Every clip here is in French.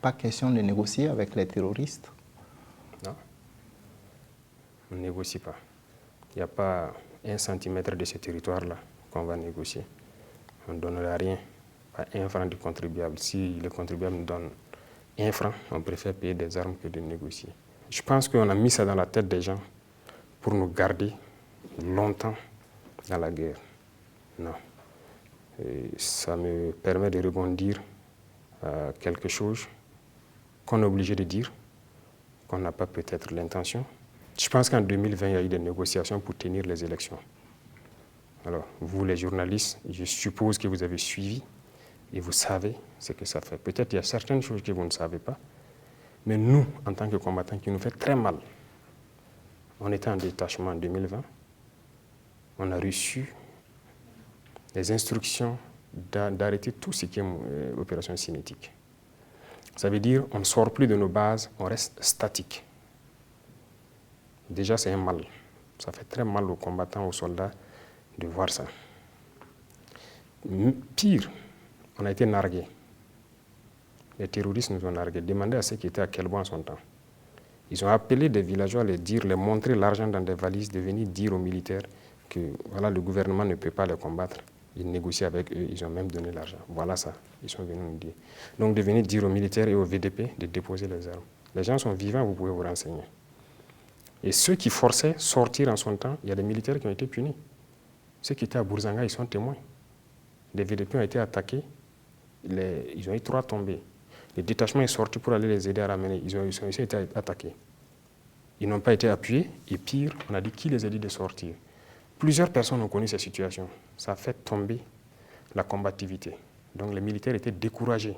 Pas question de négocier avec les terroristes? Non, on ne négocie pas. Il n'y a pas 1 centimètre de ce territoire-là qu'on va négocier. On ne donnera rien, pas 1 franc du contribuable. Si le contribuable nous donne 1 franc, on préfère payer des armes que de négocier. Je pense qu'on a mis ça dans la tête des gens pour nous garder longtemps dans la guerre. Non. Et ça me permet de rebondir à quelque chose qu'on est obligé de dire, qu'on n'a pas peut-être l'intention. Je pense qu'en 2020, il y a eu des négociations pour tenir les élections. Alors, vous les journalistes, je suppose que vous avez suivi et vous savez ce que ça fait. Peut-être qu'il y a certaines choses que vous ne savez pas, mais nous, en tant que combattants, qui nous fait très mal. On était en détachement en 2020, on a reçu les instructions d'arrêter tout ce qui est opération cinétique. Ça veut dire qu'on ne sort plus de nos bases, on reste statique. Déjà, c'est un mal. Ça fait très mal aux combattants, aux soldats de voir ça. Pire, on a été nargués. Les terroristes nous ont nargués. Demandez à ceux qui étaient à Kelbo en son temps. Ils ont appelé des villageois à les montrer l'argent dans des valises, de venir dire aux militaires que voilà, le gouvernement ne peut pas les combattre. Ils négocient avec eux, ils ont même donné l'argent. Voilà ça, ils sont venus nous dire. Donc de venir dire aux militaires et aux VDP de déposer les armes. Les gens sont vivants, vous pouvez vous renseigner. Et ceux qui forçaient sortir en son temps, il y a des militaires qui ont été punis. Ceux qui étaient à Bourzanga, ils sont témoins. Les VDP ont été attaqués, ils ont eu 3 tombés. Le détachement est sorti pour aller les aider à ramener, ils ont été attaqués. Ils n'ont pas été appuyés, et pire, on a dit qui les a dit de sortir. Plusieurs personnes ont connu ces situations. Ça a fait tomber la combativité. Donc les militaires étaient découragés.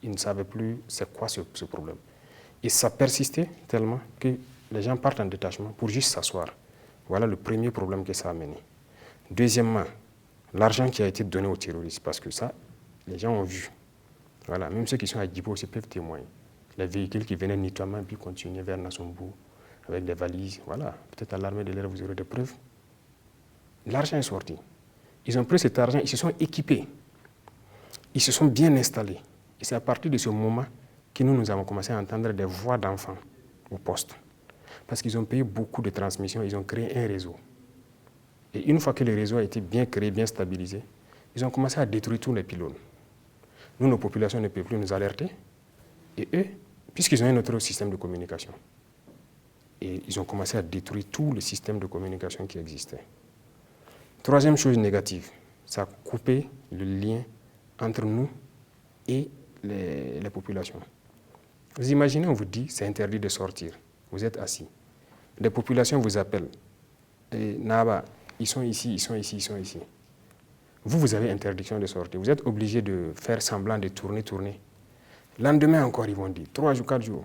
Ils ne savaient plus c'est quoi ce problème. Et ça persistait tellement que les gens partent en détachement pour juste s'asseoir. Voilà le premier problème que ça a amené. Deuxièmement, l'argent qui a été donné aux terroristes, parce que ça, les gens ont vu. Voilà, même ceux qui sont à Djibo aussi peuvent témoigner. Les véhicules qui venaient nettoyer puis continuaient vers Nassombo avec des valises. Voilà, peut-être à l'armée de l'air, vous aurez des preuves. L'argent est sorti. Ils ont pris cet argent, ils se sont équipés. Ils se sont bien installés. Et c'est à partir de ce moment que nous avons commencé à entendre des voix d'enfants au poste. Parce qu'ils ont payé beaucoup de transmissions, ils ont créé un réseau. Et une fois que le réseau a été bien créé, bien stabilisé, ils ont commencé à détruire tous les pylônes. Nous, nos populations ne peuvent plus nous alerter. Et eux, puisqu'ils ont un autre système de communication, et ils ont commencé à détruire tout le système de communication qui existait. Troisième chose négative, ça a coupé le lien entre nous et les populations. Vous imaginez, on vous dit, c'est interdit de sortir. Vous êtes assis. Les populations vous appellent. Et Naba, ils sont ici, ils sont ici, ils sont ici. Vous avez interdiction de sortir. Vous êtes obligé de faire semblant de tourner. Lendemain encore, ils vont dire, 3 jours, 4 jours.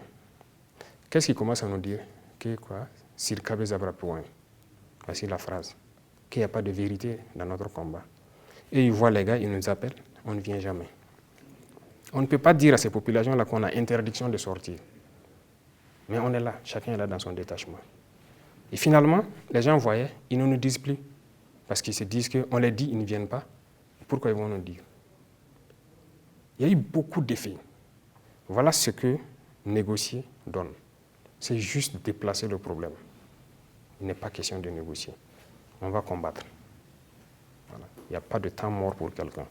Qu'est-ce qu'ils commencent à nous dire? Que quoi? Sirkabe Zabra point. Voici la phrase. Qu'il n'y a pas de vérité dans notre combat. Et ils voient les gars, ils nous appellent, on ne vient jamais. On ne peut pas dire à ces populations-là qu'on a interdiction de sortir. Mais on est là, chacun est là dans son détachement. Et finalement, les gens voyaient, ils ne nous disent plus. Parce qu'ils se disent qu'on les dit, ils ne viennent pas. Pourquoi ils vont nous dire? Il y a eu beaucoup d'effets. Voilà ce que négocier donne. C'est juste déplacer le problème. Il n'est pas question de négocier. On va combattre. Voilà. Il n'y a pas de temps mort pour quelqu'un.